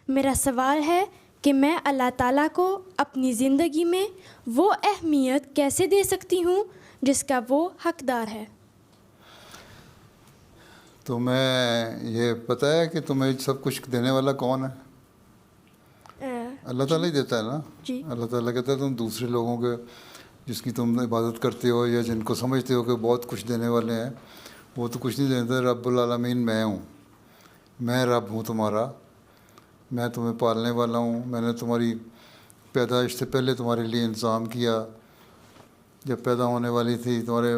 میرا سوال ہے کہ میں اللہ تعالیٰ کو اپنی زندگی میں وہ اہمیت کیسے دے سکتی ہوں جس کا وہ حقدار ہے؟ تمہیں یہ پتہ ہے کہ تمہیں سب کچھ دینے والا کون ہے؟ اللہ تعالیٰ ہی دیتا ہے نا. جی. اللہ تعالیٰ کہتا ہے تم دوسرے لوگوں کے جس کی تم عبادت کرتے ہو یا جن کو سمجھتے ہو کہ بہت کچھ دینے والے ہیں، وہ تو کچھ نہیں دیتے. رب العالمین میں ہوں، میں رب ہوں تمہارا، میں تمہیں پالنے والا ہوں. میں نے تمہاری پیدائش سے پہلے تمہارے لیے انتظام کیا. جب پیدا ہونے والی تھی تمہارے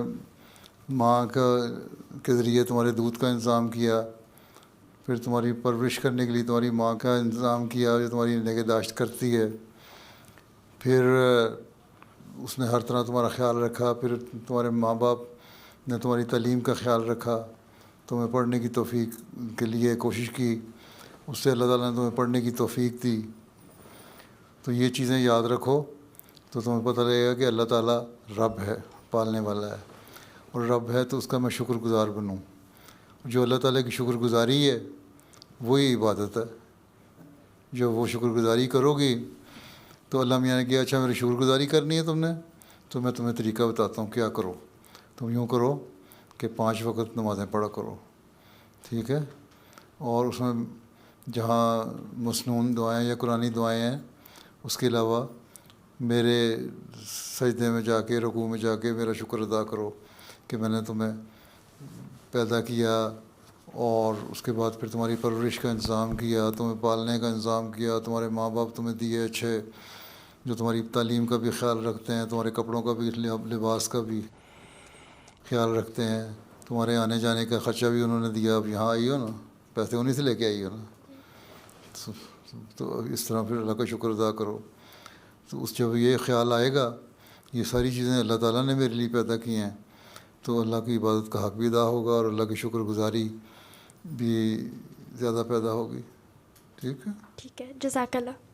ماں کے ذریعے تمہارے دودھ کا انتظام کیا، پھر تمہاری پرورش کرنے کے لیے تمہاری ماں کا انتظام کیا جو تمہاری نگہداشت کرتی ہے. پھر اس نے ہر طرح تمہارا خیال رکھا. پھر تمہارے ماں باپ نے تمہاری تعلیم کا خیال رکھا، تمہیں پڑھنے کی توفیق کے لیے کوشش کی. اس سے اللہ تعالیٰ نے تمہیں پڑھنے کی توفیق دی. تو یہ چیزیں یاد رکھو تو تمہیں پتہ لگے گا کہ اللہ تعالیٰ رب ہے، پالنے والا ہے. اور رب ہے تو اس کا میں شکر گزار بنوں. جو اللہ تعالیٰ کی شکر گزاری ہے وہی عبادت ہے. جو وہ شکر گزاری کرو گی تو اللہ میاں نے کہا اچھا میری شکر گزاری کرنی ہے تم نے، تو میں تمہیں طریقہ بتاتا ہوں کیا کرو. تم یوں کرو کہ 5 وقت نمازیں پڑھا کرو، ٹھیک ہے. اور اس میں جہاں مسنون دعائیں یا قرآنی دعائیں ہیں اس کے علاوہ میرے سجدے میں جا کے، رکوع میں جا کے میرا شکر ادا کرو کہ میں نے تمہیں پیدا کیا اور اس کے بعد پھر تمہاری پرورش کا انتظام کیا، تمہیں پالنے کا انتظام کیا، تمہارے ماں باپ تمہیں دیے اچھے جو تمہاری تعلیم کا بھی خیال رکھتے ہیں، تمہارے کپڑوں کا بھی، لباس کا بھی خیال رکھتے ہیں، تمہارے آنے جانے کا خرچہ بھی انہوں نے دیا. اب یہاں آئی ہو نا، پیسے انہیں سے لے کے آئی ہو نا. تو اس طرح پھر اللہ کا شکر ادا کرو. تو اس جب یہ خیال آئے گا یہ ساری چیزیں اللہ تعالیٰ نے میرے لیے پیدا کی ہیں تو اللہ کی عبادت کا حق بھی ادا ہوگا اور اللہ کی شکر گزاری بھی زیادہ پیدا ہوگی. ٹھیک ہے. ٹھیک ہے، جزاک اللہ.